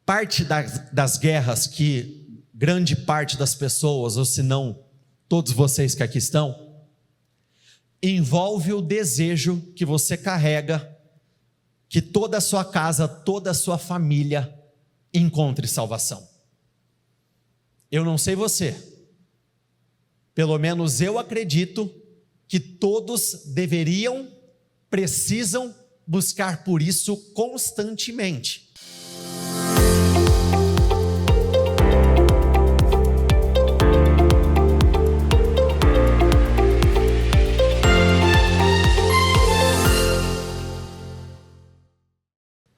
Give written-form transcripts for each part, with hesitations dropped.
Parte das guerras que grande parte das pessoas, ou se não todos vocês que aqui estão, envolve o desejo que você carrega que toda a sua casa, toda a sua família encontre salvação. Eu não sei você, pelo menos eu acredito que todos deveriam, precisam buscar por isso constantemente.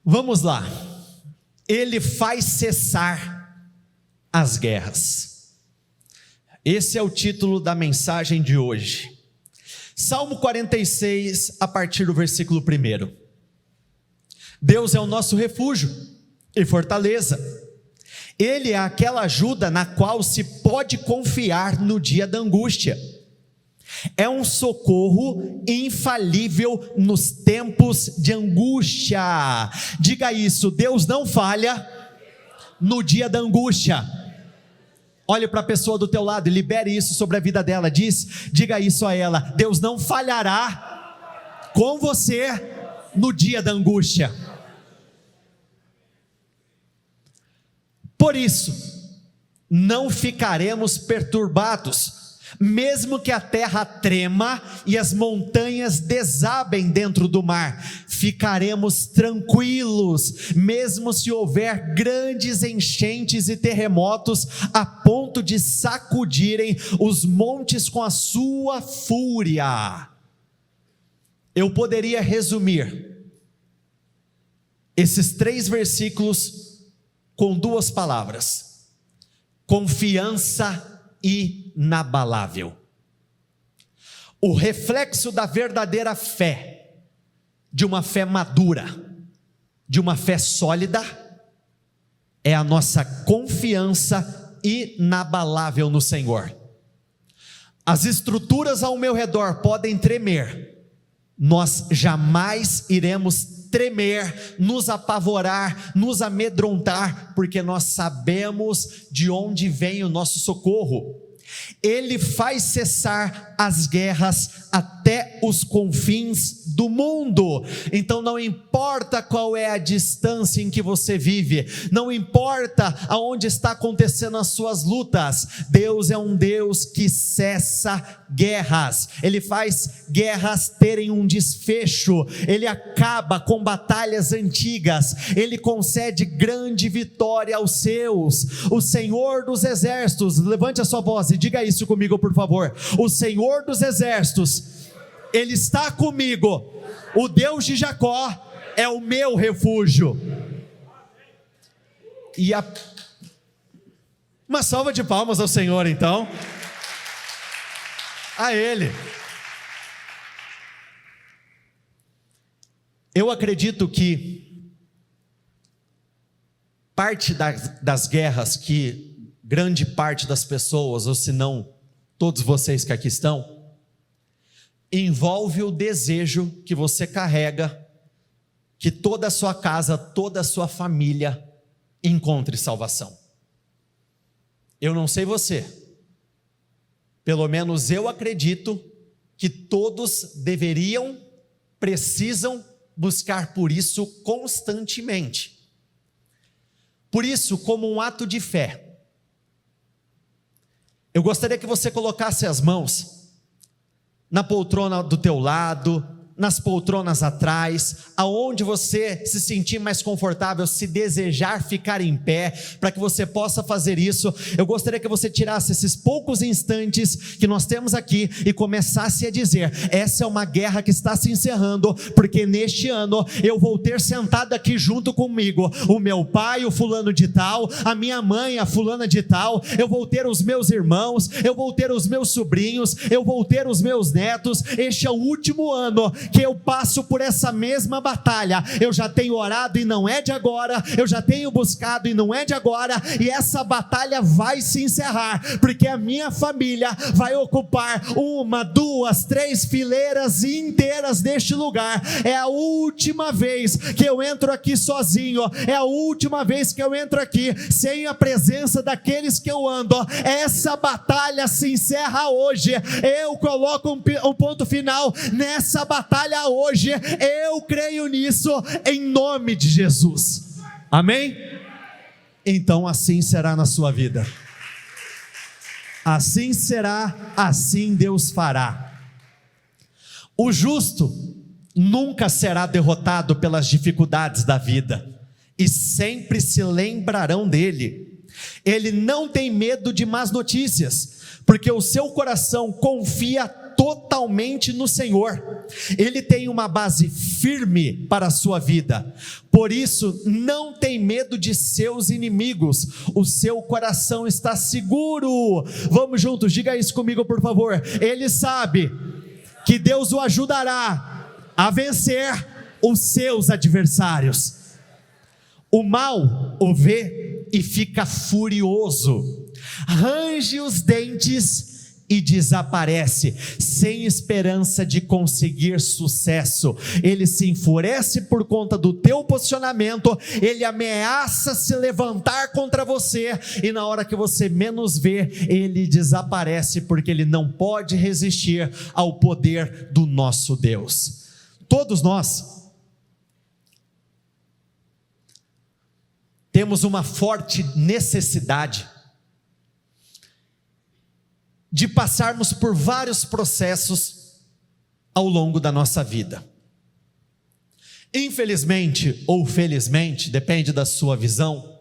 Vamos lá. Ele faz cessar as guerras. Esse é o título da mensagem de hoje. Salmo 46, a partir do versículo 1. Deus é o nosso refúgio e fortaleza. Ele é aquela ajuda na qual se pode confiar no dia da angústia. É um socorro infalível nos tempos de angústia. Diga isso, Deus não falha no dia da angústia. Olhe para a pessoa do teu lado e libere isso sobre a vida dela. Diga isso a ela: Deus não falhará com você no dia da angústia. Por isso, não ficaremos perturbados, mesmo que a terra trema e as montanhas desabem dentro do mar. Ficaremos tranquilos, mesmo se houver grandes enchentes e terremotos, a ponto de sacudirem os montes com a sua fúria. Eu poderia resumir esses 3 versículos com 2 palavras: confiança inabalável. O reflexo da verdadeira fé, de uma fé madura, de uma fé sólida, é a nossa confiança inabalável no Senhor. As estruturas ao meu redor podem tremer, nós jamais iremos tremer, nos apavorar, nos amedrontar, porque nós sabemos de onde vem o nosso socorro. Ele faz cessar as guerras até os confins do mundo. Então não importa qual é a distância em que você vive, não importa aonde está acontecendo as suas lutas, Deus é um Deus que cessa guerras. Ele faz guerras terem um desfecho, Ele acaba com batalhas antigas, Ele concede grande vitória aos seus. O Senhor dos exércitos, levante a sua voz e diga isso comigo, por favor: o Senhor dos exércitos, Ele está comigo. O Deus de Jacó é o meu refúgio. E uma salva de palmas ao Senhor, então, a Ele. Eu acredito que parte das guerras que grande parte das pessoas, ou se não todos vocês que aqui estão, envolve o desejo que você carrega que toda a sua casa, toda a sua família encontre salvação. Eu não sei você, pelo menos eu acredito que todos deveriam, precisam buscar por isso constantemente. Por isso, como um ato de fé, eu gostaria que você colocasse as mãos na poltrona do teu lado, nas poltronas atrás, aonde você se sentir mais confortável, se desejar ficar em pé, para que você possa fazer isso. Eu gostaria que você tirasse esses poucos instantes que nós temos aqui e começasse a dizer: essa é uma guerra que está se encerrando, porque neste ano eu vou ter sentado aqui junto comigo o meu pai, o fulano de tal, a minha mãe, a fulana de tal, eu vou ter os meus irmãos, eu vou ter os meus sobrinhos, eu vou ter os meus netos. Este é o último ano que eu passo por essa mesma batalha. Eu já tenho orado e não é de agora, eu já tenho buscado e não é de agora, e essa batalha vai se encerrar, porque a minha família vai ocupar 1, 2, 3 fileiras inteiras deste lugar. É a última vez que eu entro aqui sozinho, é a última vez que eu entro aqui sem a presença daqueles que eu ando. Essa batalha se encerra hoje. Eu coloco um ponto final nessa batalha hoje. Eu creio nisso em nome de Jesus. Amém? Então assim será na sua vida. Assim será, assim Deus fará. O justo nunca será derrotado pelas dificuldades da vida, e sempre se lembrarão dele. Ele não tem medo de más notícias, porque o seu coração confia totalmente no Senhor. Ele tem uma base firme para a sua vida, por isso não tem medo de seus inimigos. O seu coração está seguro. Vamos juntos, diga isso comigo por favor. Ele sabe que Deus o ajudará a vencer os seus adversários. O mal o vê e fica furioso, range os dentes e desaparece, sem esperança de conseguir sucesso. Ele se enfurece por conta do teu posicionamento, ele ameaça se levantar contra você, e na hora que você menos vê, ele desaparece, porque ele não pode resistir ao poder do nosso Deus. Todos nós temos uma forte necessidade de passarmos por vários processos ao longo da nossa vida. Infelizmente ou felizmente, depende da sua visão,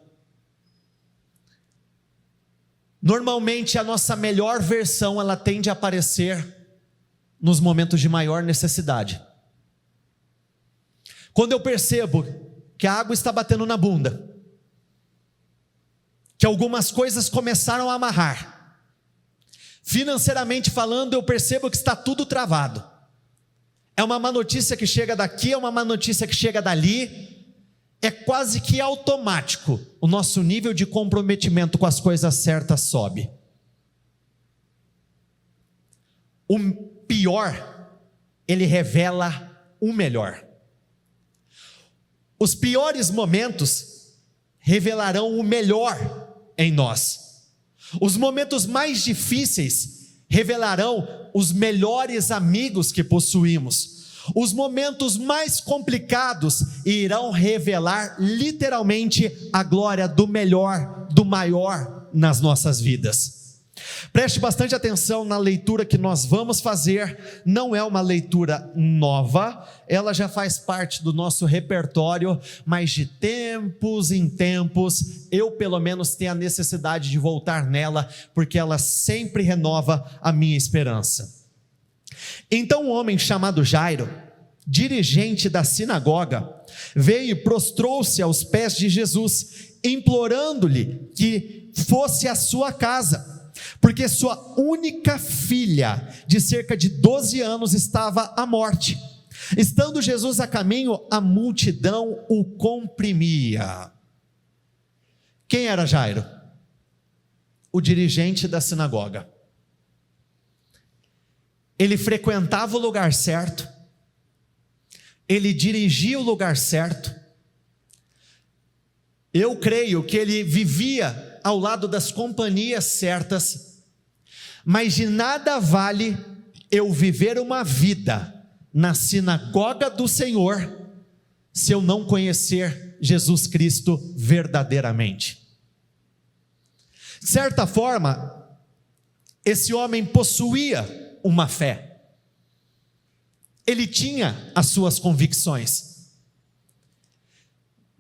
normalmente a nossa melhor versão, ela tende a aparecer nos momentos de maior necessidade. Quando eu percebo que a água está batendo na bunda, que algumas coisas começaram a amarrar, financeiramente falando, eu percebo que está tudo travado. É uma má notícia que chega daqui, é uma má notícia que chega dali. É quase que automático. O nosso nível de comprometimento com as coisas certas sobe. O pior, ele revela o melhor. Os piores momentos revelarão o melhor em nós. Os momentos mais difíceis revelarão os melhores amigos que possuímos. Os momentos mais complicados irão revelar literalmente a glória do melhor, do maior nas nossas vidas. Preste bastante atenção na leitura que nós vamos fazer. Não é uma leitura nova, ela já faz parte do nosso repertório, mas de tempos em tempos, eu pelo menos tenho a necessidade de voltar nela, porque ela sempre renova a minha esperança. Então um homem chamado Jairo, dirigente da sinagoga, veio e prostrou-se aos pés de Jesus, implorando-lhe que fosse à sua casa, porque sua única filha, de cerca de 12 anos, estava à morte. Estando Jesus a caminho, a multidão o comprimia. Quem era Jairo? O dirigente da sinagoga. Ele frequentava o lugar certo, ele dirigia o lugar certo. Eu creio que ele vivia ao lado das companhias certas, mas de nada vale eu viver uma vida na sinagoga do Senhor, se eu não conhecer Jesus Cristo verdadeiramente. De certa forma, esse homem possuía uma fé, ele tinha as suas convicções,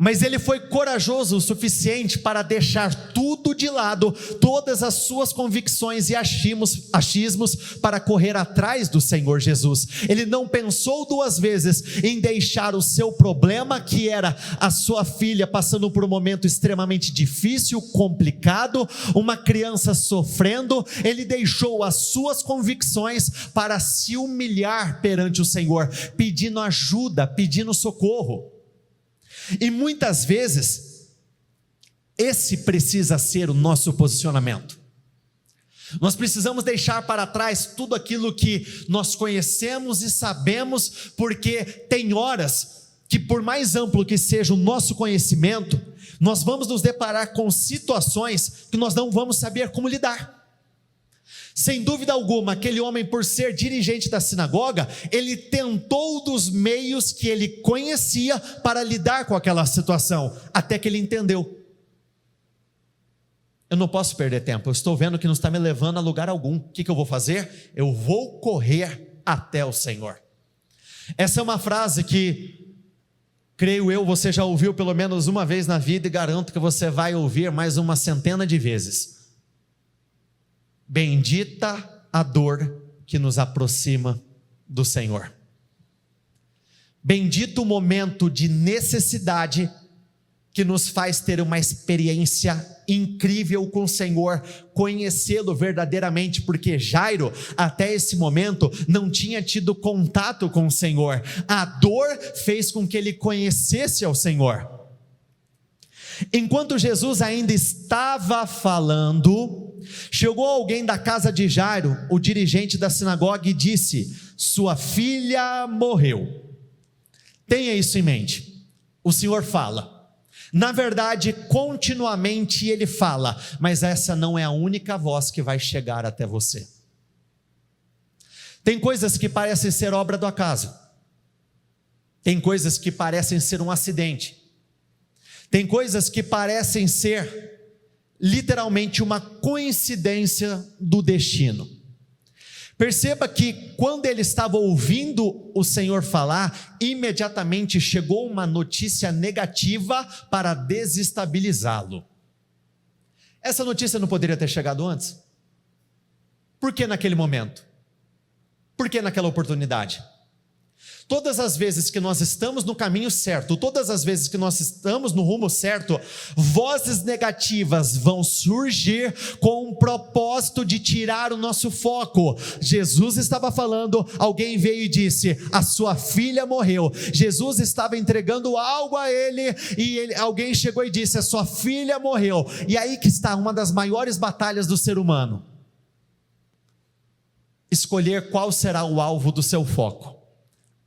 Mas ele foi corajoso o suficiente para deixar tudo de lado, todas as suas convicções e achismos para correr atrás do Senhor Jesus. Ele não pensou duas vezes em deixar o seu problema, que era a sua filha passando por um momento extremamente difícil, complicado, uma criança sofrendo. Ele deixou as suas convicções para se humilhar perante o Senhor, pedindo ajuda, pedindo socorro. E muitas vezes, esse precisa ser o nosso posicionamento. Nós precisamos deixar para trás tudo aquilo que nós conhecemos e sabemos, porque tem horas que, por mais amplo que seja o nosso conhecimento, nós vamos nos deparar com situações que nós não vamos saber como lidar. Sem dúvida alguma, aquele homem, por ser dirigente da sinagoga, ele tentou dos meios que ele conhecia para lidar com aquela situação, até que ele entendeu: eu não posso perder tempo, eu estou vendo que não está me levando a lugar algum. O que eu vou fazer? Eu vou correr até o Senhor. Essa é uma frase que, creio eu, você já ouviu pelo menos uma vez na vida, e garanto que você vai ouvir mais uma centena de vezes. Bendita a dor que nos aproxima do Senhor. Bendito o momento de necessidade que nos faz ter uma experiência incrível com o Senhor, conhecê-lo verdadeiramente, porque Jairo, até esse momento, não tinha tido contato com o Senhor. A dor fez com que ele conhecesse ao Senhor. Enquanto Jesus ainda estava falando, chegou alguém da casa de Jairo, o dirigente da sinagoga, e disse: sua filha morreu. Tenha isso em mente. O Senhor fala. Na verdade, continuamente ele fala, mas essa não é a única voz que vai chegar até você. Tem coisas que parecem ser obra do acaso. Tem coisas que parecem ser um acidente. Tem coisas que parecem ser literalmente uma coincidência do destino. Perceba que quando ele estava ouvindo o Senhor falar, imediatamente chegou uma notícia negativa para desestabilizá-lo. Essa notícia não poderia ter chegado antes? Por que naquele momento? Por que naquela oportunidade? Todas as vezes que nós estamos no caminho certo, todas as vezes que nós estamos no rumo certo, vozes negativas vão surgir com um propósito de tirar o nosso foco. Jesus estava falando, alguém veio e disse: a sua filha morreu. Jesus estava entregando algo a ele, e alguém chegou e disse: a sua filha morreu. E aí que está uma das maiores batalhas do ser humano: escolher qual será o alvo do seu foco.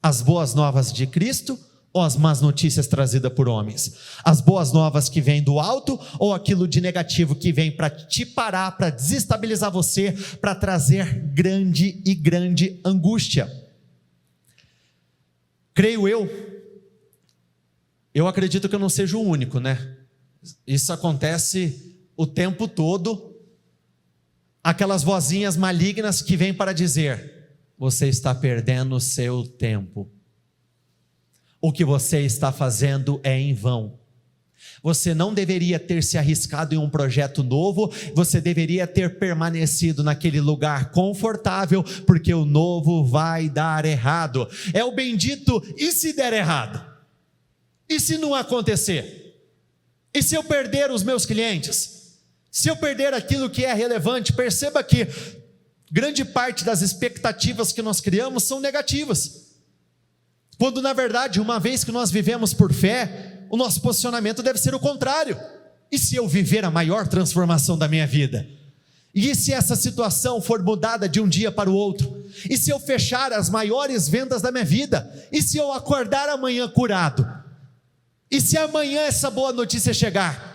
As boas novas de Cristo ou as más notícias trazidas por homens? As boas novas que vêm do alto ou aquilo de negativo que vem para te parar, para desestabilizar você, para trazer grande angústia? Creio eu acredito que eu não seja o único, né? Isso acontece o tempo todo. Aquelas vozinhas malignas que vêm para dizer: você está perdendo o seu tempo. O que você está fazendo é em vão. Você não deveria ter se arriscado em um projeto novo, você deveria ter permanecido naquele lugar confortável, porque o novo vai dar errado. É o bendito: e se der errado? E se não acontecer? E se eu perder os meus clientes? Se eu perder aquilo que é relevante? Perceba que grande parte das expectativas que nós criamos são negativas, quando na verdade, uma vez que nós vivemos por fé, o nosso posicionamento deve ser o contrário. E se eu viver a maior transformação da minha vida? E se essa situação for mudada de um dia para o outro? E se eu fechar as maiores vendas da minha vida? E se eu acordar amanhã curado? E se amanhã essa boa notícia chegar?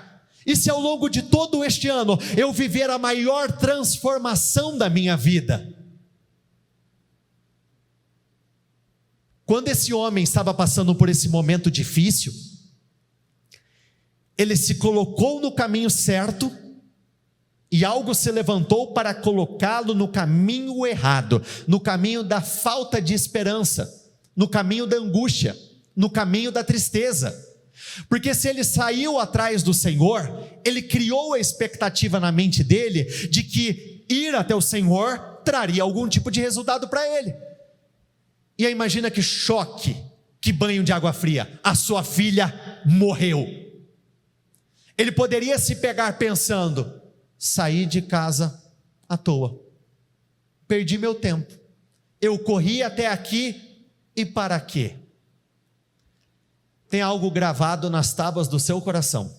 E se ao longo de todo este ano eu viver a maior transformação da minha vida? Quando esse homem estava passando por esse momento difícil, ele se colocou no caminho certo, e algo se levantou para colocá-lo no caminho errado, no caminho da falta de esperança, no caminho da angústia, no caminho da tristeza. Porque se ele saiu atrás do Senhor, ele criou a expectativa na mente dele de que ir até o Senhor traria algum tipo de resultado para ele. E aí imagina que choque, que banho de água fria, a sua filha morreu. Ele poderia se pegar pensando: saí de casa à toa, perdi meu tempo, eu corri até aqui e para quê? Tem algo gravado nas tábuas do seu coração: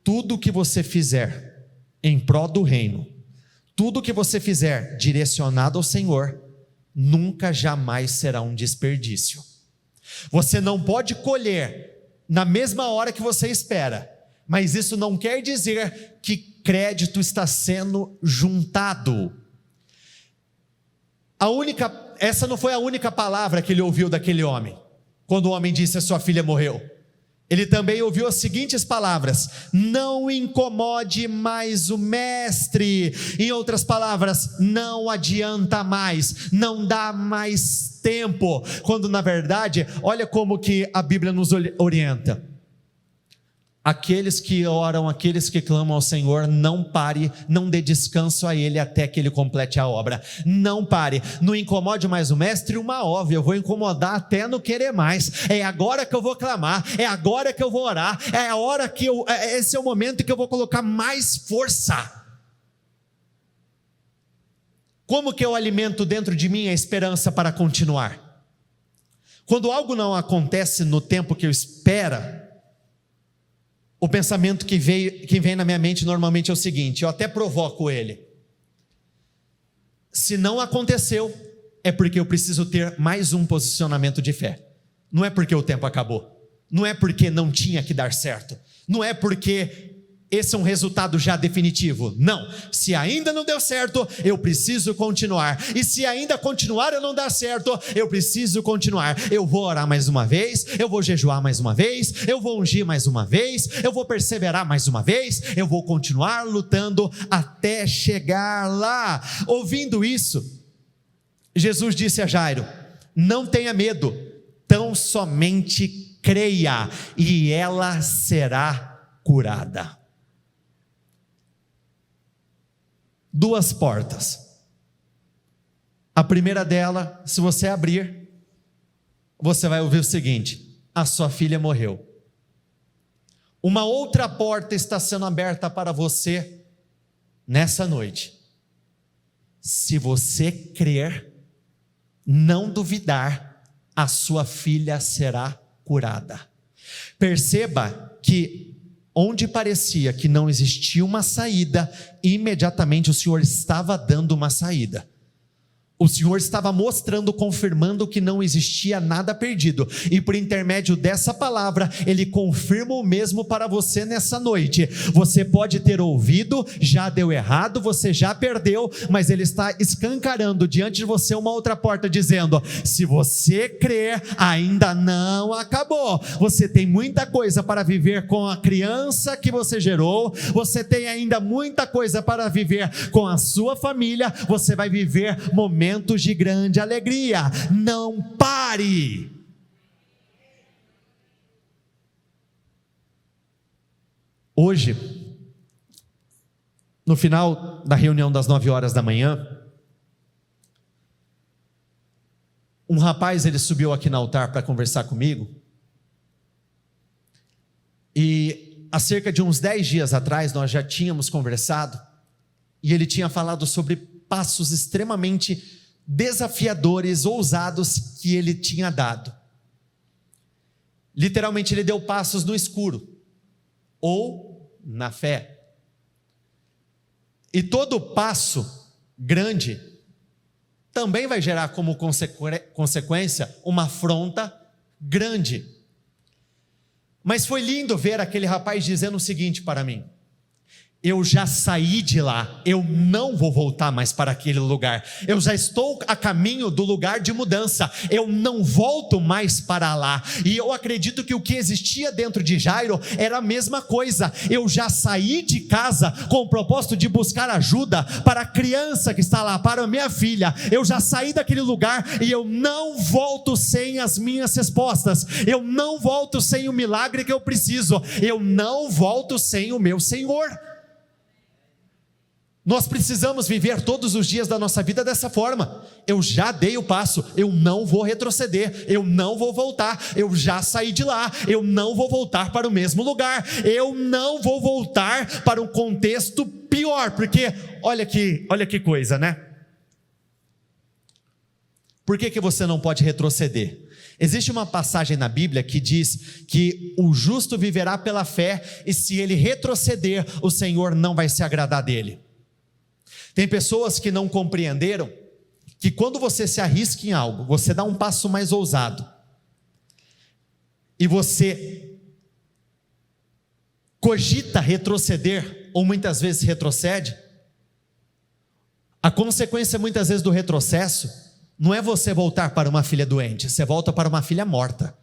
tudo que você fizer em prol do reino, tudo que você fizer direcionado ao Senhor, nunca jamais será um desperdício. Você não pode colher na mesma hora que você espera, mas isso não quer dizer que crédito está sendo juntado. Essa não foi a única palavra que ele ouviu daquele homem, quando o homem disse: a sua filha morreu. Ele também ouviu as seguintes palavras: não incomode mais o mestre. Em outras palavras, não adianta mais, não dá mais tempo. Quando na verdade, olha como que a Bíblia nos orienta: aqueles que oram, aqueles que clamam ao Senhor, não pare, não dê descanso a Ele até que Ele complete a obra. Não pare, não incomode mais o mestre. Uma óbvia, eu vou incomodar até não querer mais. É agora que eu vou clamar, é agora que eu vou orar, é a hora que esse é o momento que eu vou colocar mais força. Como que eu alimento dentro de mim a esperança para continuar? Quando algo não acontece no tempo que eu espero, o pensamento que vem na minha mente normalmente é o seguinte: eu até provoco ele: se não aconteceu, é porque eu preciso ter mais um posicionamento de fé. Não é porque o tempo acabou, não é porque não tinha que dar certo, não é porque esse é um resultado já definitivo. Não, se ainda não deu certo, eu preciso continuar. E se ainda continuar e não dar certo, eu preciso continuar. Eu vou orar mais uma vez, eu vou jejuar mais uma vez, eu vou ungir mais uma vez, eu vou perseverar mais uma vez, eu vou continuar lutando até chegar lá. Ouvindo isso, Jesus disse a Jairo: não tenha medo, tão somente creia e ela será curada. Duas portas. A primeira dela, se você abrir, você vai ouvir o seguinte: a sua filha morreu. Uma outra porta está sendo aberta para você nessa noite. Se você crer, não duvidar, a sua filha será curada. Perceba que onde parecia que não existia uma saída, imediatamente o Senhor estava dando uma saída. O Senhor estava mostrando, confirmando que não existia nada perdido. E por intermédio dessa palavra, Ele confirma o mesmo para você nessa noite. Você pode ter ouvido, já deu errado, você já perdeu, mas Ele está escancarando diante de você uma outra porta, dizendo: se você crer, ainda não acabou. Você tem muita coisa para viver com a criança que você gerou, você tem ainda muita coisa para viver com a sua família, você vai viver momentos de grande alegria. Não pare. Hoje, no final da reunião das 9 horas da manhã, um rapaz, ele subiu aqui no altar para conversar comigo, e há cerca de uns 10 dias atrás nós já tínhamos conversado, e ele tinha falado sobre passos extremamente desafiadores, ousados que ele tinha dado. Literalmente ele deu passos no escuro, ou na fé. E todo passo grande também vai gerar como consequência uma afronta grande. Mas foi lindo ver aquele rapaz dizendo o seguinte para mim: eu já saí de lá, eu não vou voltar mais para aquele lugar, eu já estou a caminho do lugar de mudança, eu não volto mais para lá. E eu acredito que o que existia dentro de Jairo era a mesma coisa. Eu já saí de casa com o propósito de buscar ajuda para a criança que está lá, para a minha filha. Eu já saí daquele lugar e eu não volto sem as minhas respostas, eu não volto sem o milagre que eu preciso, eu não volto sem o meu Senhor. Nós precisamos viver todos os dias da nossa vida dessa forma. Eu já dei o passo, eu não vou retroceder, eu não vou voltar, eu já saí de lá, eu não vou voltar para o mesmo lugar, eu não vou voltar para um contexto pior, porque olha que coisa, né? Por que você não pode retroceder? Existe uma passagem na Bíblia que diz que o justo viverá pela fé, e se ele retroceder, o Senhor não vai se agradar dele. Tem pessoas que não compreenderam que quando você se arrisca em algo, você dá um passo mais ousado, e você cogita retroceder, ou muitas vezes retrocede, a consequência muitas vezes do retrocesso não é você voltar para uma filha doente, você volta para uma filha morta,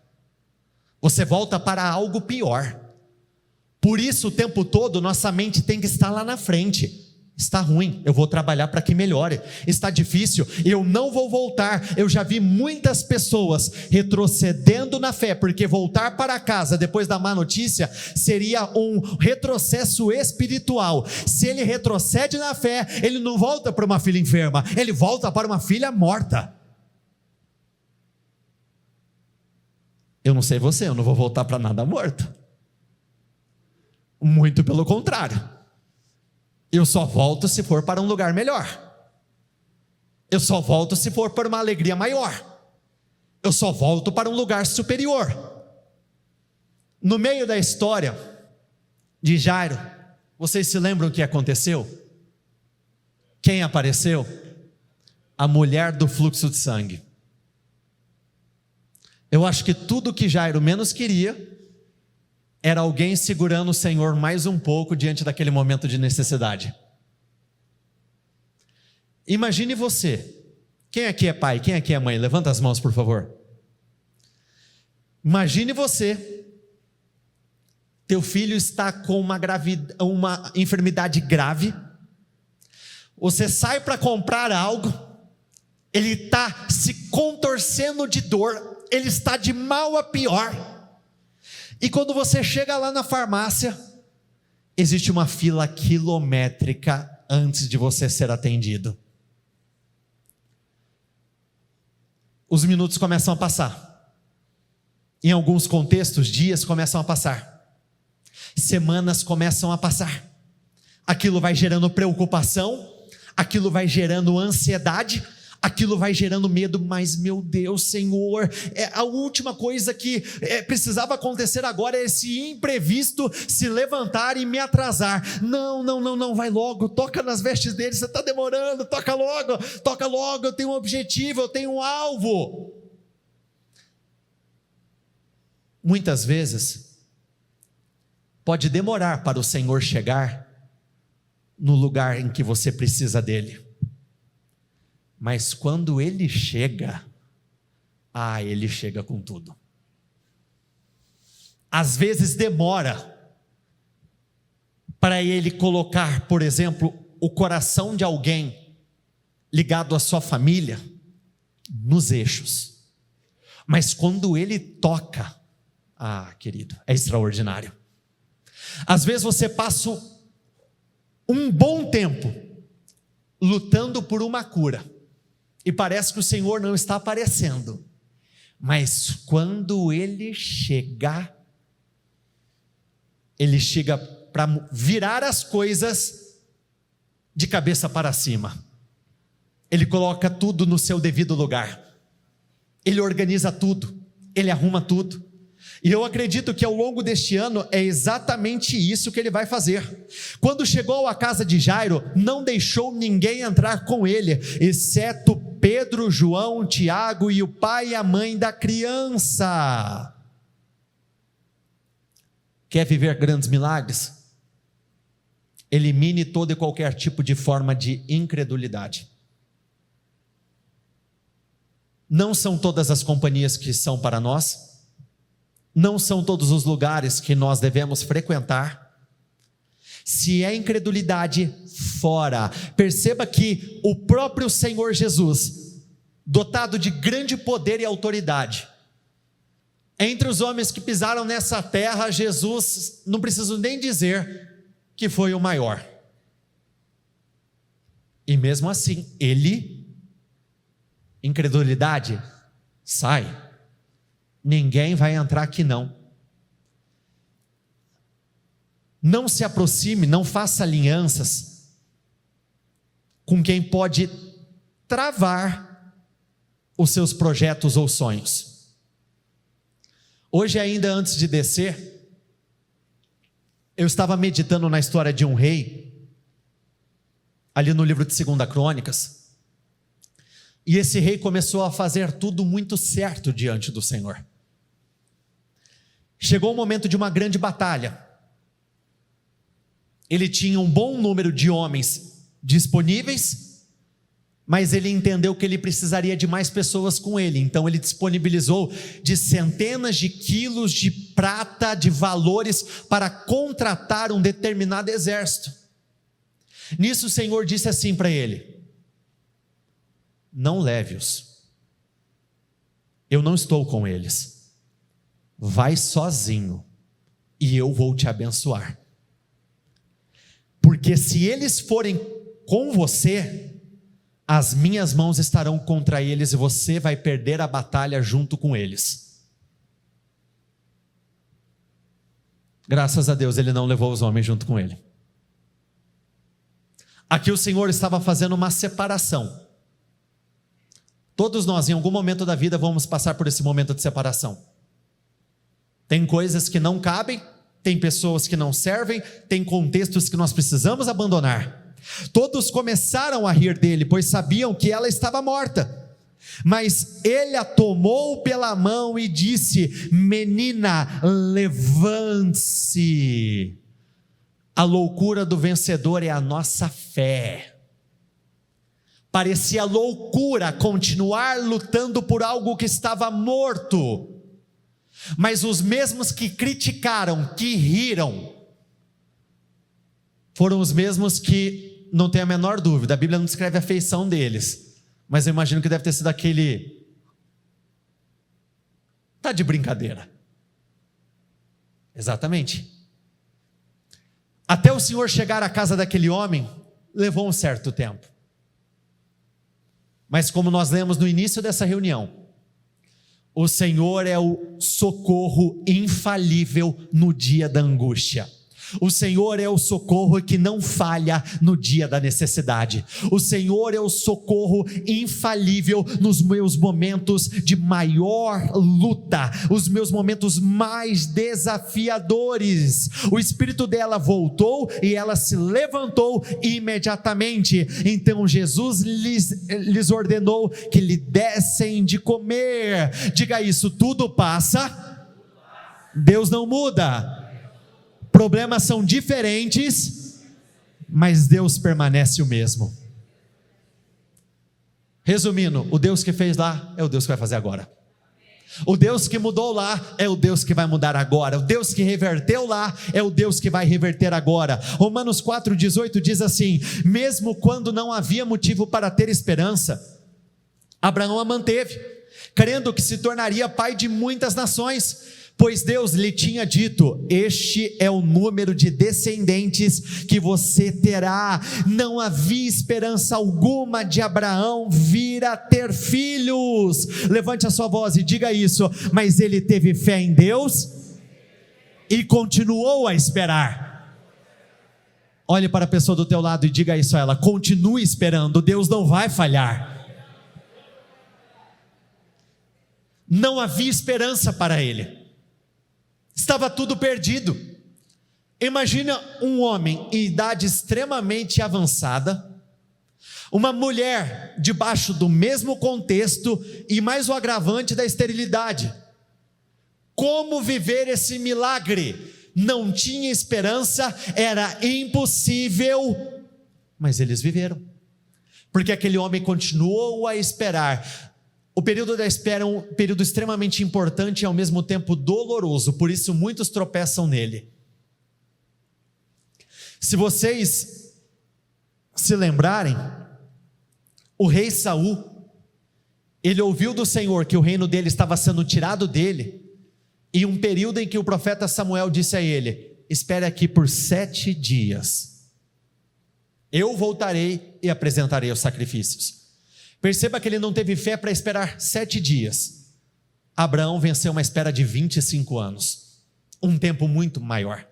você volta para algo pior. Por isso o tempo todo nossa mente tem que estar lá na frente. Está ruim, eu vou trabalhar para que melhore. Está difícil, eu não vou voltar. Eu já vi muitas pessoas retrocedendo na fé, porque voltar para casa depois da má notícia seria um retrocesso espiritual. Se ele retrocede na fé, ele não volta para uma filha enferma, ele volta para uma filha morta. Eu não sei você, eu não vou voltar para nada morto. Muito pelo contrário. Eu só volto se for para um lugar melhor. Eu só volto se for para uma alegria maior. Eu só volto para um lugar superior. No meio da história de Jairo, vocês se lembram o que aconteceu? Quem apareceu? A mulher do fluxo de sangue. Eu acho que tudo que Jairo menos queria era alguém segurando o Senhor mais um pouco diante daquele momento de necessidade. Imagine você, quem aqui é pai, quem aqui é mãe? Levanta as mãos por favor. Imagine você, teu filho está com uma enfermidade grave, você sai para comprar algo, ele está se contorcendo de dor, ele está de mal a pior. E quando você chega lá na farmácia, existe uma fila quilométrica antes de você ser atendido. Os minutos começam a passar. Em alguns contextos, dias começam a passar. Semanas começam a passar. Aquilo vai gerando preocupação, aquilo vai gerando ansiedade, aquilo vai gerando medo, mas meu Deus, Senhor, a última coisa que precisava acontecer agora é esse imprevisto se levantar e me atrasar. Não, vai logo, toca nas vestes dele, você está demorando, toca logo, eu tenho um objetivo, eu tenho um alvo. Muitas vezes, pode demorar para o Senhor chegar no lugar em que você precisa dele. Mas quando ele chega, ele chega com tudo. Às vezes demora para ele colocar, por exemplo, o coração de alguém ligado à sua família nos eixos. Mas quando ele toca, querido, é extraordinário. Às vezes você passa um bom tempo lutando por uma cura, e parece que o Senhor não está aparecendo, mas quando Ele chega para virar as coisas de cabeça para cima. Ele coloca tudo no seu devido lugar, Ele organiza tudo, Ele arruma tudo. E eu acredito que ao longo deste ano é exatamente isso que ele vai fazer. Quando chegou à casa de Jairo, não deixou ninguém entrar com ele, exceto Pedro, João, Tiago e o pai e a mãe da criança. Quer viver grandes milagres? elimine todo e qualquer tipo de forma de incredulidade. Não são todas as companhias que são para nós, não são todos os lugares que nós devemos frequentar. Se é incredulidade, fora. Perceba que o próprio Senhor Jesus, dotado de grande poder e autoridade, entre os homens que pisaram nessa terra, Jesus, não preciso nem dizer que foi o maior. E mesmo assim, incredulidade, sai. Ninguém vai entrar aqui não. Não se aproxime, não faça alianças com quem pode travar os seus projetos ou sonhos. Hoje ainda, antes de descer, eu estava meditando na história de um rei, ali no livro de 2 Crônicas, e esse rei começou a fazer tudo muito certo diante do Senhor. Chegou o momento de uma grande batalha. Ele tinha um bom número de homens disponíveis, mas ele entendeu que ele precisaria de mais pessoas com ele, então ele disponibilizou de centenas de quilos de prata, de valores, para contratar um determinado exército. Nisso o Senhor disse assim para ele: não leve-os, eu não estou com eles, vai sozinho e eu vou te abençoar. Porque se eles forem com você, as minhas mãos estarão contra eles e você vai perder a batalha junto com eles. Graças a Deus ele não levou os homens junto com ele. Aqui o Senhor estava fazendo uma separação. Todos nós, em algum momento da vida, vamos passar por esse momento de separação. Tem coisas que não cabem, tem pessoas que não servem, tem contextos que nós precisamos abandonar. Todos começaram a rir dele, pois sabiam que ela estava morta. Mas ele a tomou pela mão e disse: menina, levante-se. A loucura do vencedor é a nossa fé. Parecia loucura continuar lutando por algo que estava morto. Mas os mesmos que criticaram, que riram, foram os mesmos que, não tem a menor dúvida, a Bíblia não descreve a feição deles, mas eu imagino que deve ter sido aquele: tá de brincadeira. Exatamente. Até o Senhor chegar à casa daquele homem, levou um certo tempo. Mas como nós lemos no início dessa reunião, o Senhor é o socorro infalível no dia da angústia. O Senhor é o socorro que não falha no dia da necessidade. O Senhor é o socorro infalível nos meus momentos de maior luta, os meus momentos mais desafiadores. O espírito dela voltou e ela se levantou imediatamente. Então Jesus lhes ordenou que lhe dessem de comer. Diga isso: tudo passa, Deus não muda. Problemas são diferentes, mas Deus permanece o mesmo. Resumindo, o Deus que fez lá é o Deus que vai fazer agora. O Deus que mudou lá é o Deus que vai mudar agora. O Deus que reverteu lá é o Deus que vai reverter agora. Romanos 4,18 diz assim: mesmo quando não havia motivo para ter esperança, Abraão a manteve, crendo que se tornaria pai de muitas nações, pois Deus lhe tinha dito: este é o número de descendentes que você terá. Não havia esperança alguma de Abraão vir a ter filhos. Levante a sua voz e diga isso: mas ele teve fé em Deus e continuou a esperar. Olhe para a pessoa do teu lado e diga isso a ela: continue esperando, Deus não vai falhar. Não havia esperança para ele. Estava tudo perdido. Imagina um homem em idade extremamente avançada, uma mulher debaixo do mesmo contexto e mais o agravante da esterilidade. Como viver esse milagre? não tinha esperança, era impossível, mas eles viveram, porque aquele homem continuou a esperar. O período da espera é um período extremamente importante e ao mesmo tempo doloroso, por isso muitos tropeçam nele. Se vocês se lembrarem, o rei Saul, ele ouviu do Senhor que o reino dele estava sendo tirado dele, e um período em que o profeta Samuel disse a ele: espere aqui por 7 dias, eu voltarei e apresentarei os sacrifícios. Perceba que ele não teve fé para esperar 7 dias. Abraão venceu uma espera de 25 anos, um tempo muito maior.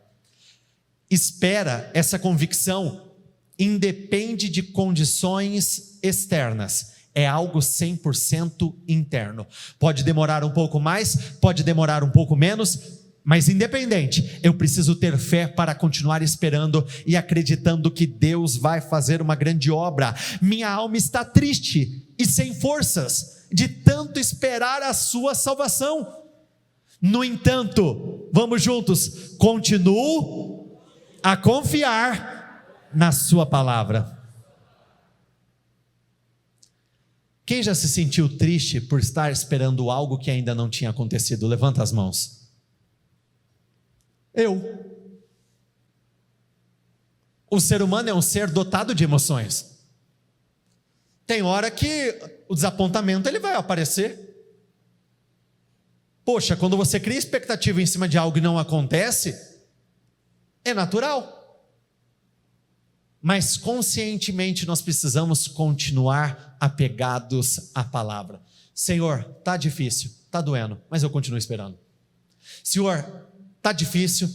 Espera, essa convicção, independe de condições externas, é algo 100% interno. Pode demorar um pouco mais, pode demorar um pouco menos, mas independente, eu preciso ter fé para continuar esperando e acreditando que Deus vai fazer uma grande obra. Minha alma está triste e sem forças de tanto esperar a sua salvação. No entanto, vamos juntos, continuo a confiar na sua palavra. Quem já se sentiu triste por estar esperando algo que ainda não tinha acontecido? Levanta as mãos. Eu. O ser humano é um ser dotado de emoções. Tem hora que o desapontamento ele vai aparecer. Poxa, quando você cria expectativa em cima de algo e não acontece, é natural. Mas conscientemente nós precisamos continuar apegados à palavra. Senhor, está difícil, está doendo, mas eu continuo esperando. Senhor, está difícil,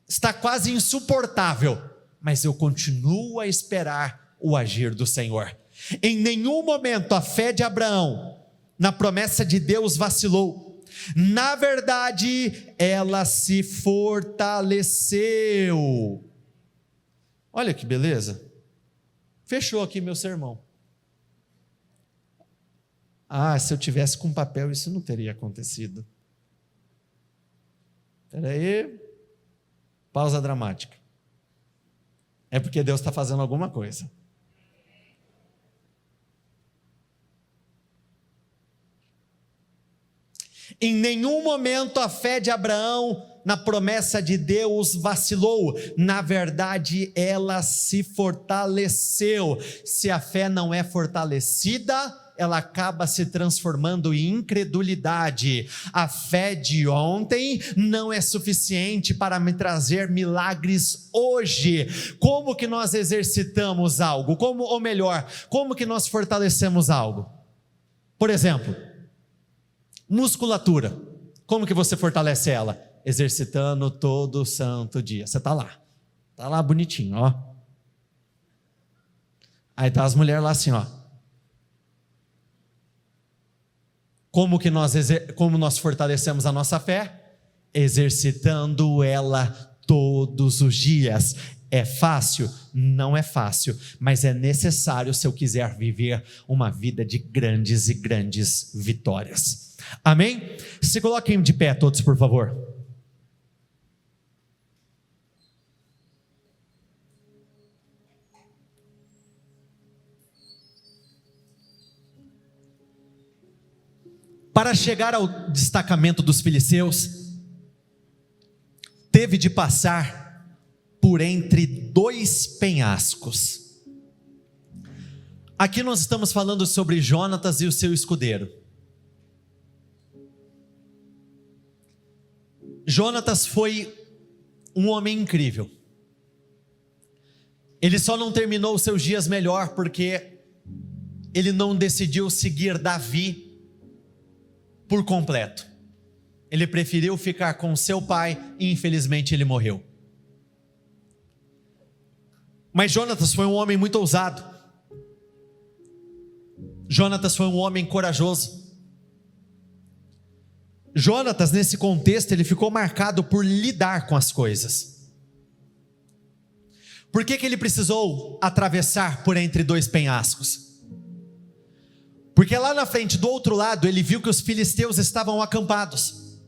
está quase insuportável, mas eu continuo a esperar o agir do Senhor. Em nenhum momento a fé de Abraão na promessa de Deus vacilou. Na verdade, ela se fortaleceu. Olha que beleza. Fechou aqui meu sermão. Se eu tivesse com papel, isso não teria acontecido. Espera aí. Pausa dramática. É porque Deus está fazendo alguma coisa. Em nenhum momento a fé de Abraão na promessa de Deus vacilou. Na verdade, ela se fortaleceu. Se a fé não é fortalecida, ela acaba se transformando em incredulidade. A fé de ontem não é suficiente para me trazer milagres hoje. Como que nós exercitamos algo? Como que nós fortalecemos algo? Por exemplo, musculatura. Como que você fortalece ela? Exercitando todo santo dia. Você está lá bonitinho, ó. Aí tá as mulheres lá assim, ó. Como nós fortalecemos a nossa fé? Exercitando ela todos os dias. É fácil? Não é fácil, mas é necessário se eu quiser viver uma vida de grandes e grandes vitórias. Amém? Se coloquem de pé todos, por favor. Para chegar ao destacamento dos filisteus, teve de passar por entre 2 penhascos. Aqui nós estamos falando sobre Jonatas e o seu escudeiro. Jonatas foi um homem incrível. Ele só não terminou os seus dias melhor porque ele não decidiu seguir Davi por completo. Ele preferiu ficar com seu pai e infelizmente ele morreu. Mas Jonatas foi um homem muito ousado. Jonatas foi um homem corajoso. Jonatas, nesse contexto, ele ficou marcado por lidar com as coisas. Por que ele precisou atravessar por entre 2 penhascos? Porque lá na frente, do outro lado, ele viu que os filisteus estavam acampados.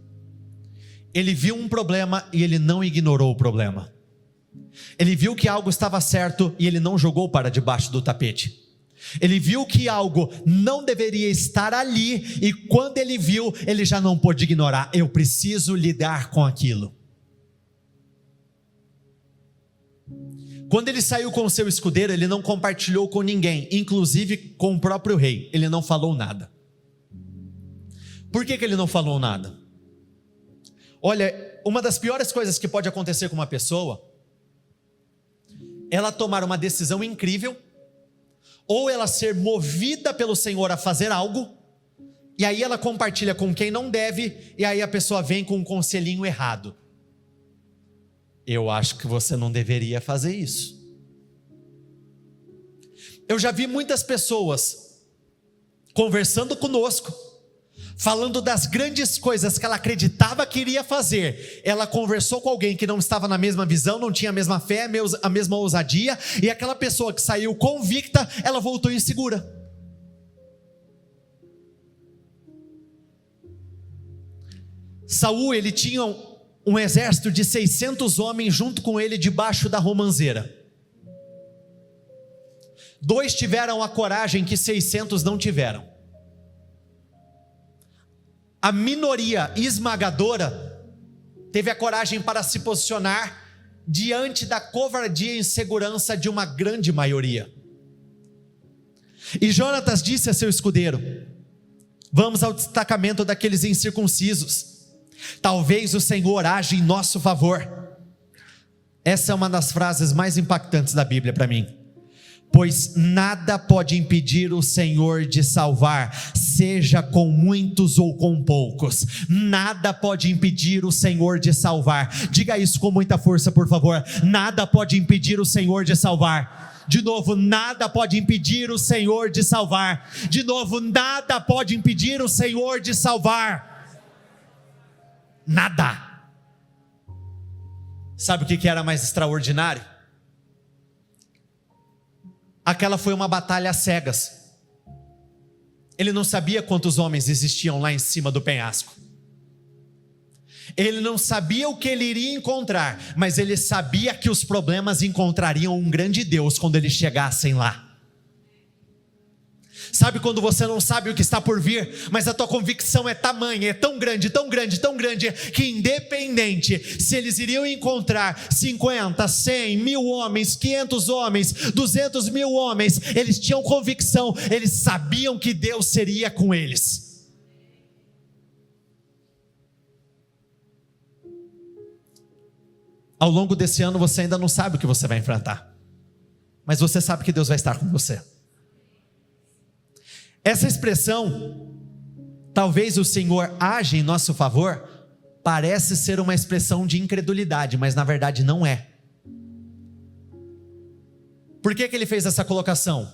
ele viu um problema e ele não ignorou o problema. Ele viu que algo estava certo e ele não jogou para debaixo do tapete. Ele viu que algo não deveria estar ali e quando ele viu, ele já não pôde ignorar. Eu preciso lidar com aquilo. Quando ele saiu com o seu escudeiro, ele não compartilhou com ninguém, inclusive com o próprio rei. Ele não falou nada. Por que ele não falou nada? Olha, uma das piores coisas que pode acontecer com uma pessoa, ela tomar uma decisão incrível, ou ela ser movida pelo Senhor a fazer algo, e aí ela compartilha com quem não deve, e aí a pessoa vem com um conselhinho errado. Eu acho que você não deveria fazer isso. Eu já vi muitas pessoas conversando conosco, falando das grandes coisas que ela acreditava que iria fazer. Ela conversou com alguém que não estava na mesma visão, não tinha a mesma fé, a mesma ousadia, e aquela pessoa que saiu convicta, ela voltou insegura. Saul, ele tinha um exército de 600 homens junto com ele debaixo da romanceira. 2 tiveram a coragem que 600 não tiveram. A minoria esmagadora teve a coragem para se posicionar diante da covardia e insegurança de uma grande maioria. E Jonatas disse a seu escudeiro: vamos ao destacamento daqueles incircuncisos. Talvez o Senhor age em nosso favor. Essa é uma das frases mais impactantes da Bíblia para mim. Pois nada pode impedir o Senhor de salvar, seja com muitos ou com poucos. Nada pode impedir o Senhor de salvar. Diga isso com muita força, por favor. Nada pode impedir o Senhor de salvar. De novo, nada pode impedir o Senhor de salvar. De novo, nada pode impedir o Senhor de salvar. Nada. Sabe o que era mais extraordinário? Aquela foi uma batalha às cegas. Ele não sabia quantos homens existiam lá em cima do penhasco. Ele não sabia o que ele iria encontrar, mas ele sabia que os problemas encontrariam um grande Deus quando eles chegassem lá. Sabe quando você não sabe o que está por vir, mas a tua convicção é tamanha, é tão grande, tão grande, tão grande, que independente se eles iriam encontrar 50, 100, 1000 homens, 500 homens, 200 mil homens, eles tinham convicção, eles sabiam que Deus seria com eles. Ao longo desse ano você ainda não sabe o que você vai enfrentar, mas você sabe que Deus vai estar com você. Essa expressão, talvez o Senhor age em nosso favor, parece ser uma expressão de incredulidade, mas na verdade não é. Por que ele fez essa colocação?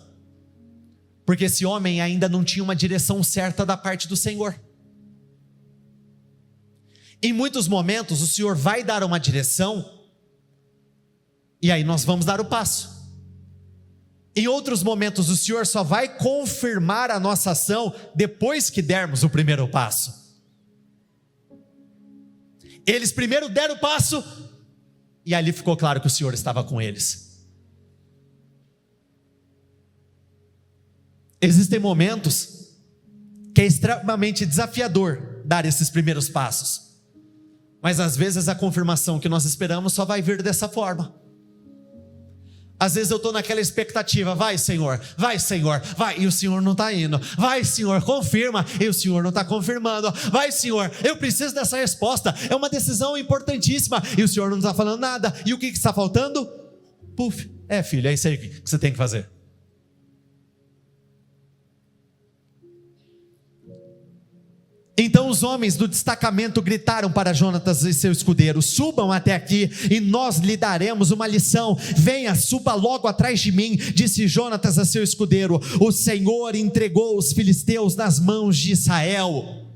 Porque esse homem ainda não tinha uma direção certa da parte do Senhor. Em muitos momentos o Senhor vai dar uma direção, e aí nós vamos dar o passo. Em outros momentos o Senhor só vai confirmar a nossa ação depois que dermos o primeiro passo. Eles primeiro deram o passo, e ali ficou claro que o Senhor estava com eles. Existem momentos que é extremamente desafiador dar esses primeiros passos, mas às vezes a confirmação que nós esperamos só vai vir dessa forma. Às vezes eu estou naquela expectativa, vai Senhor, vai, e o Senhor não está indo. Vai Senhor, confirma, e o Senhor não está confirmando. Vai Senhor, eu preciso dessa resposta, é uma decisão importantíssima, e o Senhor não está falando nada. E o que está faltando? Puf, filho, é isso aí que você tem que fazer. Então os homens do destacamento gritaram para Jonatas e seu escudeiro: subam até aqui e nós lhe daremos uma lição. Venha, suba logo atrás de mim, disse Jonatas a seu escudeiro. O Senhor entregou os filisteus nas mãos de Israel.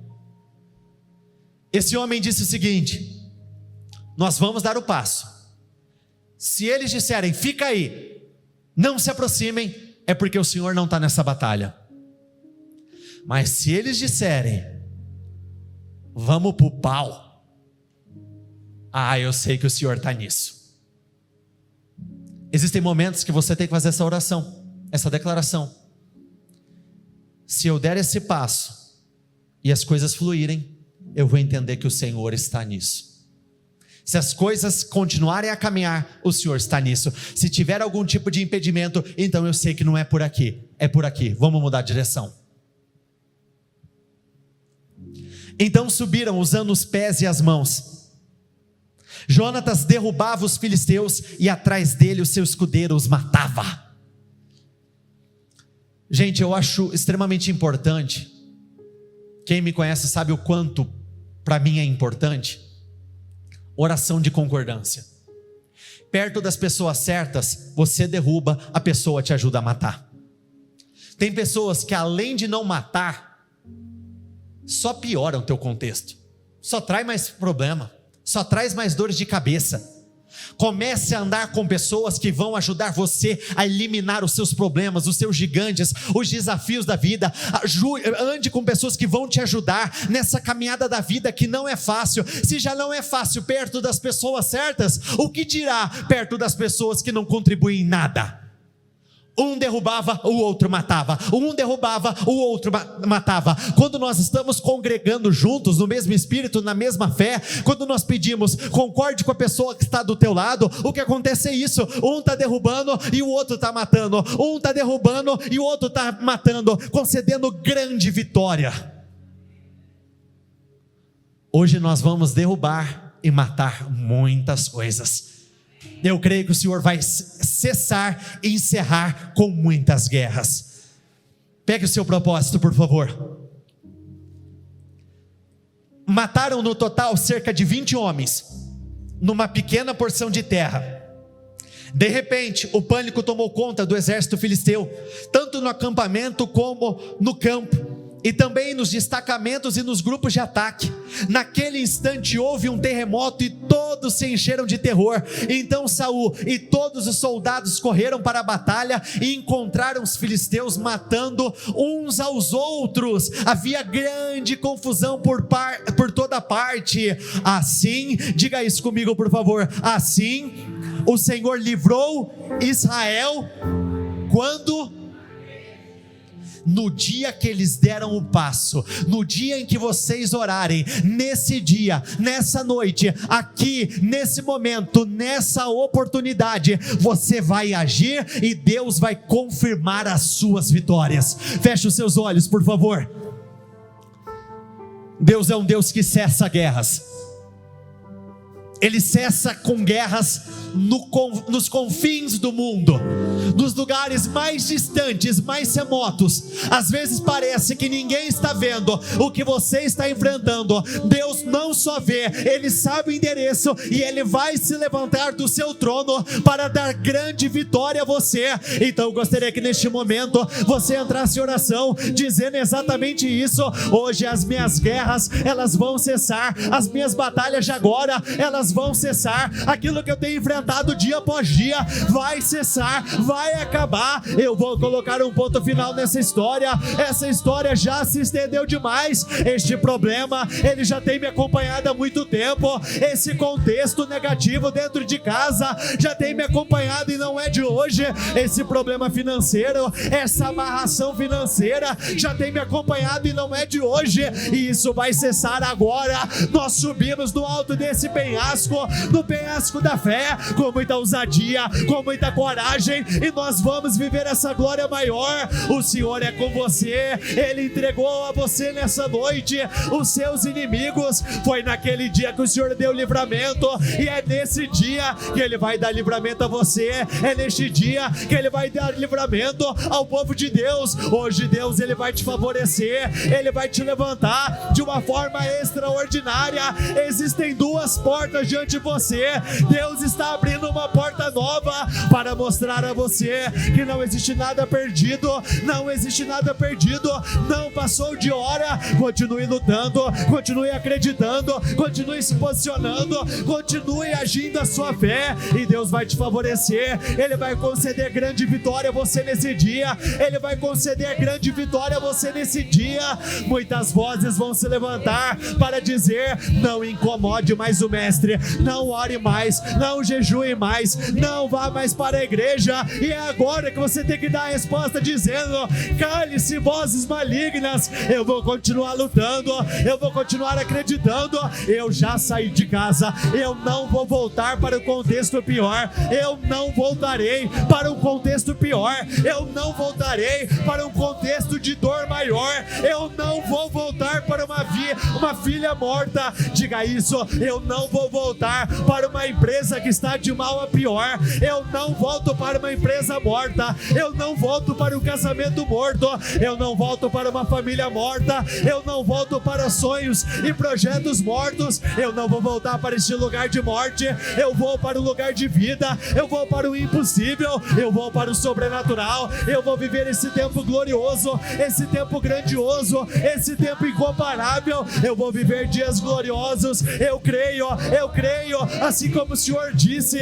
Esse homem disse o seguinte: nós vamos dar o passo. Se eles disserem fica aí, não se aproximem, é porque o Senhor não está nessa batalha. Mas se eles disserem vamos pro pau, Eu sei que o Senhor está nisso. Existem momentos que você tem que fazer essa oração, essa declaração. Se eu der esse passo e as coisas fluírem, eu vou entender que o Senhor está nisso. Se as coisas continuarem a caminhar, o Senhor está nisso. Se tiver algum tipo de impedimento, então eu sei que não é por aqui, é por aqui. Vamos mudar de direção. Então subiram usando os pés e as mãos. Jonatas derrubava os filisteus e atrás dele o seu escudeiro os matava. Gente, eu acho extremamente importante. Quem me conhece sabe o quanto para mim é importante. Oração de concordância. Perto das pessoas certas, você derruba, a pessoa te ajuda a matar. Tem pessoas que além de não matar, só pioram o teu contexto, só traz mais problema, só traz mais dores de cabeça. Comece a andar com pessoas que vão ajudar você a eliminar os seus problemas, os seus gigantes, os desafios da vida. Ande com pessoas que vão te ajudar nessa caminhada da vida que não é fácil. Se já não é fácil perto das pessoas certas, o que dirá perto das pessoas que não contribuem em nada? Um derrubava, o outro matava. Um derrubava, o outro matava. Quando nós estamos congregando juntos, no mesmo espírito, na mesma fé, quando nós pedimos, concorde com a pessoa que está do teu lado, o que acontece é isso: um está derrubando e o outro está matando. Um está derrubando e o outro está matando, concedendo grande vitória. Hoje nós vamos derrubar e matar muitas coisas. Eu creio que o Senhor vai cessar e encerrar com muitas guerras. Pegue o seu propósito, por favor. Mataram no total cerca de 20 homens, numa pequena porção de terra. De repente, o pânico tomou conta do exército filisteu, tanto no acampamento como no campo, e também nos destacamentos e nos grupos de ataque. Naquele instante houve um terremoto e todos se encheram de terror. Então Saul e todos os soldados correram para a batalha e encontraram os filisteus matando uns aos outros. Havia grande confusão por toda parte. Assim, diga isso comigo por favor, assim o Senhor livrou Israel quando? No dia que eles deram o passo, no dia em que vocês orarem, nesse dia, nessa noite, aqui, nesse momento, nessa oportunidade, você vai agir e Deus vai confirmar as suas vitórias. Feche os seus olhos, por favor. Deus é um Deus que cessa guerras. Ele cessa com guerras nos confins do mundo, nos lugares mais distantes, mais remotos. Às vezes parece que ninguém está vendo o que você está enfrentando. Deus não só vê, Ele sabe o endereço e Ele vai se levantar do seu trono para dar grande vitória a você. Então eu gostaria que neste momento você entrasse em oração, dizendo exatamente isso: hoje as minhas guerras, elas vão cessar, as minhas batalhas de agora, elas vão cessar, aquilo que eu tenho enfrentado dia após dia, vai cessar, vai acabar. Eu vou colocar um ponto final nessa história. Essa história já se estendeu demais. Este problema, ele já tem me acompanhado há muito tempo. Esse contexto negativo dentro de casa já tem me acompanhado e não é de hoje. Esse problema financeiro, essa amarração financeira já tem me acompanhado e não é de hoje. E isso vai cessar agora. Nós subimos do alto desse penhasco, no penhasco da fé, com muita ousadia, com muita coragem, e nós vamos viver essa glória maior. O Senhor é com você. Ele entregou a você nessa noite os seus inimigos. Foi naquele dia que o Senhor deu livramento, e é nesse dia que Ele vai dar livramento a você. É neste dia que Ele vai dar livramento ao povo de Deus. Hoje Deus, Ele vai te favorecer, Ele vai te levantar de uma forma extraordinária. Existem duas portas diante de você. Deus está abrindo uma porta nova para mostrar a você que não existe nada perdido, não existe nada perdido, não passou de hora. Continue lutando, continue acreditando, continue se posicionando, continue agindo a sua fé, e Deus vai te favorecer. Ele vai conceder grande vitória a você nesse dia. Ele vai conceder grande vitória a você nesse dia. Muitas vozes vão se levantar para dizer: não incomode mais o mestre, não ore mais, não jejue mais, não vá mais para a igreja. E é agora que você tem que dar a resposta dizendo: cale-se, vozes malignas, eu vou continuar lutando, eu vou continuar acreditando. Eu já saí de casa, eu não vou voltar para o contexto pior, eu não voltarei para um contexto pior, eu não voltarei para um contexto de dor maior, eu não vou voltar para uma filha morta. Diga isso: eu não vou voltar para uma empresa que está de mal a pior, eu não volto para uma empresa morta, eu não volto para um casamento morto, eu não volto para uma família morta, eu não volto para sonhos e projetos mortos, eu não vou voltar para este lugar de morte, eu vou para o lugar de vida, eu vou para o impossível, eu vou para o sobrenatural, eu vou viver esse tempo glorioso, esse tempo grandioso, esse tempo incomparável, eu vou viver dias gloriosos. Eu creio, assim como o Senhor disse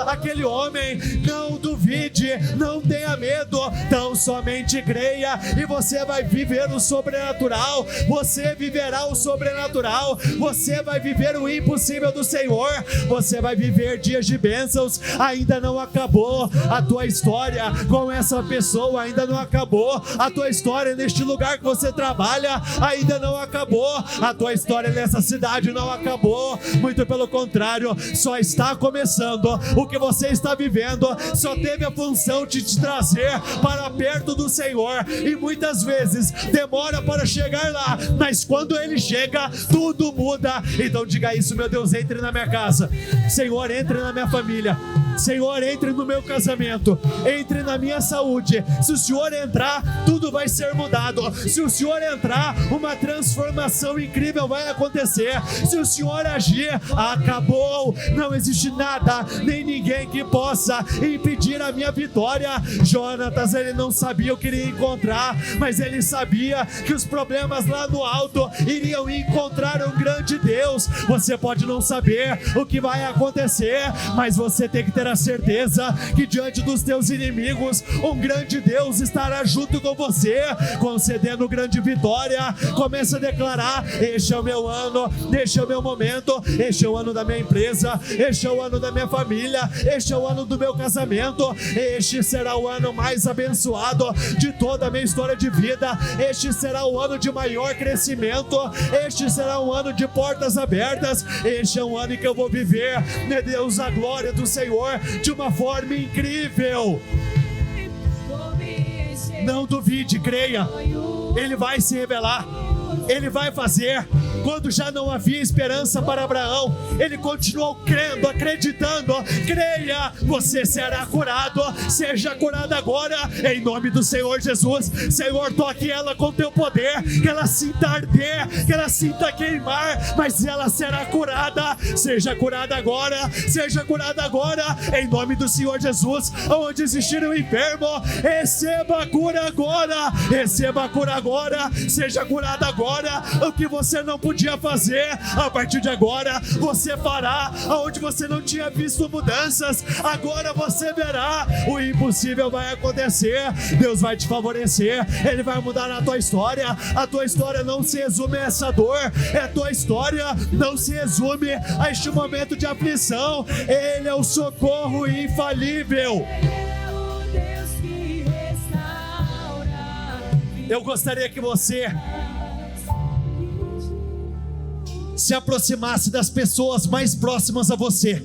aquele homem: não duvide, não tenha medo, tão somente creia e você vai viver o sobrenatural, você viverá o sobrenatural, você vai viver o impossível do Senhor, você vai viver dias de bênçãos. Ainda não acabou a tua história com essa pessoa, ainda não acabou a tua história neste lugar que você trabalha, ainda não acabou a tua história nessa cidade, não acabou, muito pelo contrário, só está começando. O que você está vivendo só teve a função de te trazer para perto do Senhor, e muitas vezes demora para chegar lá, mas quando Ele chega, tudo muda. Então diga isso: meu Deus, entre na minha casa, Senhor, entre na minha família, Senhor, entre no meu casamento, entre na minha saúde. Se o Senhor entrar, tudo vai ser mudado. Se o Senhor entrar, uma transformação incrível vai acontecer. Se o Senhor agir, acabou. Não existe nada, nem ninguém que possa impedir a minha vitória. Jonatas, ele não sabia o que iria encontrar, mas ele sabia que os problemas lá no alto iriam encontrar um grande Deus. Você pode não saber o que vai acontecer, mas você tem que ter a certeza que diante dos teus inimigos, um grande Deus estará junto com você, concedendo grande vitória. Começa a declarar: este é o meu ano, este é o meu momento, este é o ano da minha empresa, este é o ano da minha família, este é o ano do meu casamento, este será o ano mais abençoado de toda a minha história de vida, este será o ano de maior crescimento, este será um ano de portas abertas, este é um ano em que eu vou viver, meu Deus, a glória do Senhor de uma forma incrível. Não duvide, creia, Ele vai se revelar, Ele vai fazer. Quando já não havia esperança para Abraão, ele continuou crendo, acreditando. Creia, você será curado, seja curado agora, em nome do Senhor Jesus. Senhor, toque ela com teu poder, que ela sinta arder, que ela sinta queimar, mas ela será curada. Seja curada agora, seja curada agora, em nome do Senhor Jesus. Onde existir um enfermo, receba a cura agora, receba a cura agora, seja curada agora. O que você não podia fazer, a partir de agora você fará. Aonde você não tinha visto mudanças, agora você verá. O impossível vai acontecer, Deus vai te favorecer, Ele vai mudar a tua história. A tua história não se resume a essa dor, a tua história não se resume a este momento de aflição. Ele é o socorro infalível. Eu gostaria que você se aproximasse das pessoas mais próximas a você.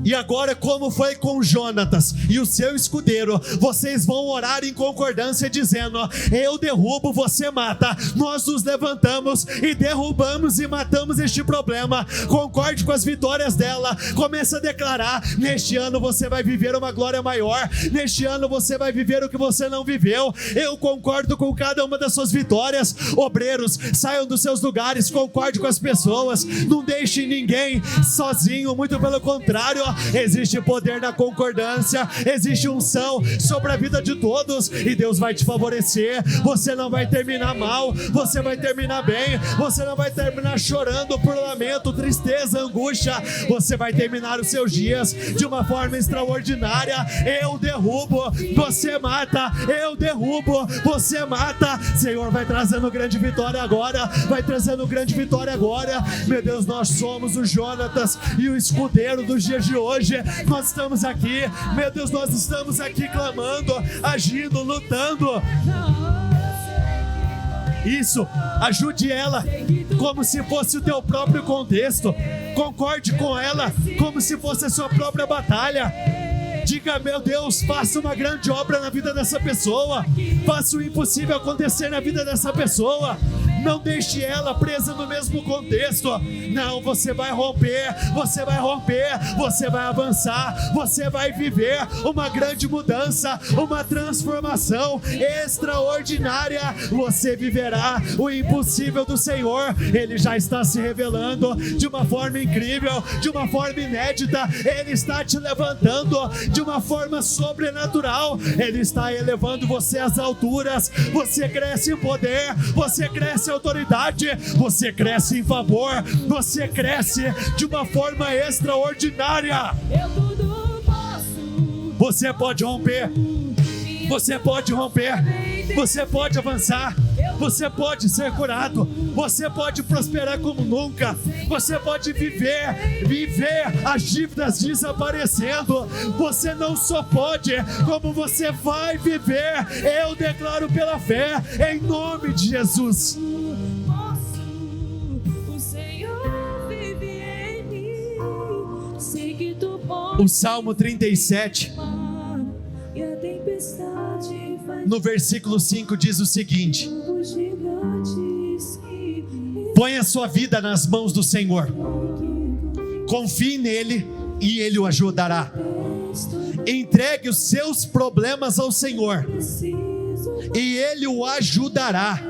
E agora, como foi com Jonatas e o seu escudeiro, vocês vão orar em concordância dizendo: eu derrubo, você mata. Nós nos levantamos e derrubamos e matamos este problema. Concorde com as vitórias dela. Comece a declarar: neste ano você vai viver uma glória maior, neste ano você vai viver o que você não viveu. Eu concordo com cada uma das suas vitórias. Obreiros, saiam dos seus lugares, concorde com as pessoas, não deixe ninguém sozinho, muito pelo contrário. Existe poder na concordância, existe unção sobre a vida de todos, e Deus vai te favorecer. Você não vai terminar mal, você vai terminar bem. Você não vai terminar chorando por lamento, tristeza, angústia. Você vai terminar os seus dias de uma forma extraordinária. Eu derrubo derrubo, você mata, eu derrubo, você mata. Senhor, vai trazendo grande vitória agora, vai trazendo grande vitória agora. Meu Deus, nós somos o Jonatas e o escudeiro dos dias de hoje. Nós estamos aqui, meu Deus, nós estamos aqui clamando, agindo, lutando. Isso, ajude ela como se fosse o teu próprio contexto. Concorde com ela como se fosse a sua própria batalha. Diga, meu Deus, faça uma grande obra na vida dessa pessoa. Faça o impossível acontecer na vida dessa pessoa. Não deixe ela presa no mesmo contexto. Não, você vai romper, você vai romper, você vai avançar, você vai viver uma grande mudança, uma transformação extraordinária. Você viverá o impossível do Senhor. Ele já está se revelando de uma forma incrível, de uma forma inédita. Ele está te levantando de uma forma sobrenatural. Ele está elevando você às alturas. Você cresce em poder, você cresce em autoridade, você cresce em favor, você cresce de uma forma extraordinária. Você pode romper, você pode romper, você pode avançar, você pode ser curado, você pode prosperar como nunca, você pode viver as dívidas desaparecendo. Você não só pode, como você vai viver. Eu declaro pela fé, em nome de Jesus. O Salmo 37, no versículo 5 diz o seguinte: põe a sua vida nas mãos do Senhor, confie nele e ele o ajudará. Entregue os seus problemas ao Senhor e ele o ajudará.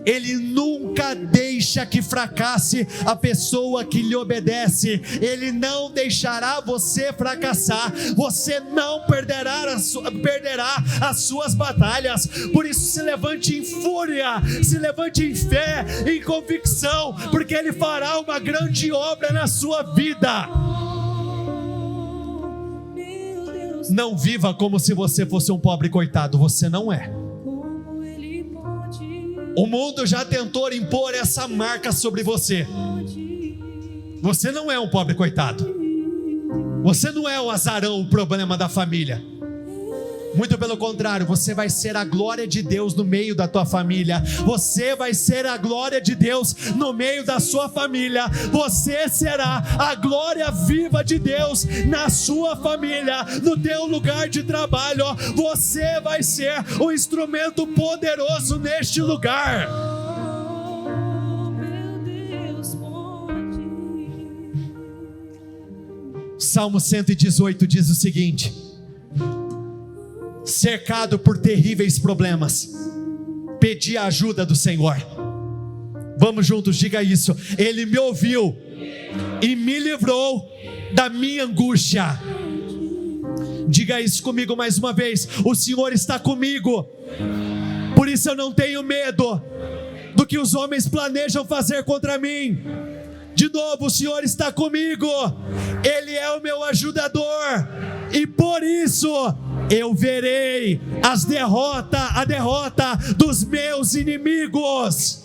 Ele nunca deixa que fracasse a pessoa que lhe obedece. Ele não deixará você fracassar. Você não perderá as suas batalhas. Por isso, se levante em fúria, se levante em fé, em convicção, porque Ele fará uma grande obra na sua vida. Não viva como se você fosse um pobre coitado. Você não é. O mundo já tentou impor essa marca sobre você. Você não é um pobre coitado. Você não é o azarão, o problema da família. Muito pelo contrário, você vai ser a glória de Deus no meio da tua família. Você vai ser a glória de Deus no meio da sua família. Você será a glória viva de Deus na sua família, no teu lugar de trabalho. Você vai ser um instrumento poderoso neste lugar. Salmo 118 diz o seguinte: cercado por terríveis problemas, pedi a ajuda do Senhor. Vamos juntos, diga isso. Ele me ouviu e me livrou da minha angústia. Diga isso comigo mais uma vez. O Senhor está comigo, por isso eu não tenho medo do que os homens planejam fazer contra mim. De novo, o Senhor está comigo, Ele é o meu ajudador, e por isso eu verei a derrota dos meus inimigos.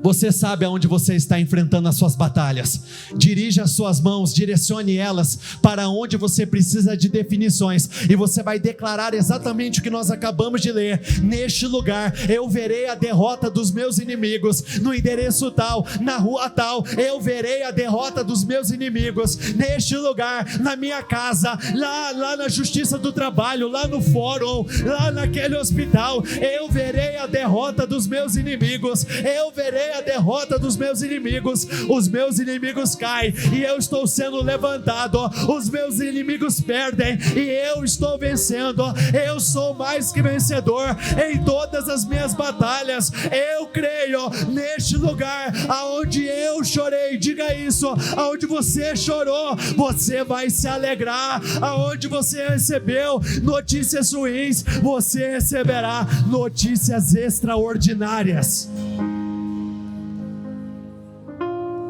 Você sabe aonde você está enfrentando as suas batalhas. Dirija as suas mãos, direcione elas para onde você precisa de definições, e você vai declarar exatamente o que nós acabamos de ler. Neste lugar eu verei a derrota dos meus inimigos. No endereço tal, na rua tal, eu verei a derrota dos meus inimigos. Neste lugar, na minha casa, lá na justiça do trabalho, lá no fórum, lá naquele hospital, eu verei a derrota dos meus inimigos. Eu verei a derrota dos meus inimigos. Os meus inimigos caem e eu estou sendo levantado. Os meus inimigos perdem e eu estou vencendo. Eu sou mais que vencedor em todas as minhas batalhas. Eu creio neste lugar aonde eu chorei. Diga isso. Aonde você chorou, você vai se alegrar. Aonde você recebeu notícias ruins, você receberá notícias extraordinárias.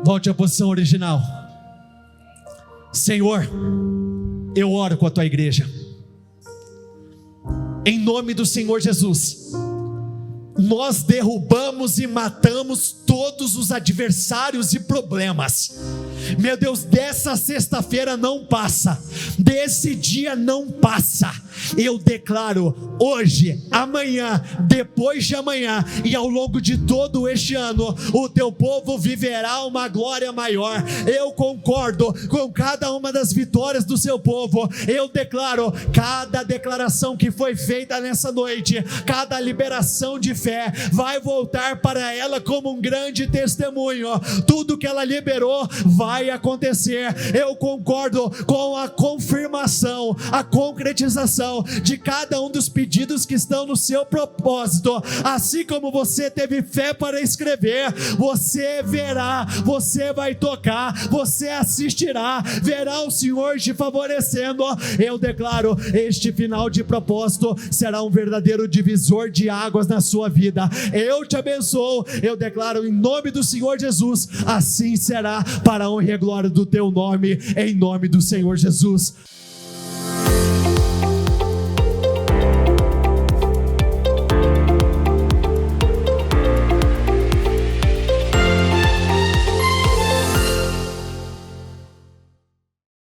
Volte à posição original. Senhor, eu oro com a tua igreja, em nome do Senhor Jesus. Nós derrubamos e matamos todos os adversários e problemas. Meu Deus, dessa sexta-feira não passa, desse dia não passa. Eu declaro hoje, amanhã, depois de amanhã e ao longo de todo este ano, o teu povo viverá uma glória maior. Eu concordo com cada uma das vitórias do seu povo. Eu declaro cada declaração que foi feita nessa noite, cada liberação de fé vai voltar para ela como um grande testemunho. Tudo que ela liberou vai acontecer. Eu concordo com a confirmação, a concretização de cada um dos pedidos que estão no seu propósito. Assim como você teve fé para escrever, você verá, você vai tocar, você assistirá, verá o Senhor te favorecendo. Eu declaro, este final de propósito será um verdadeiro divisor de águas na sua vida. Eu te abençoo, eu declaro em nome do Senhor Jesus, assim será, para a honra e a glória do teu nome, em nome do Senhor Jesus.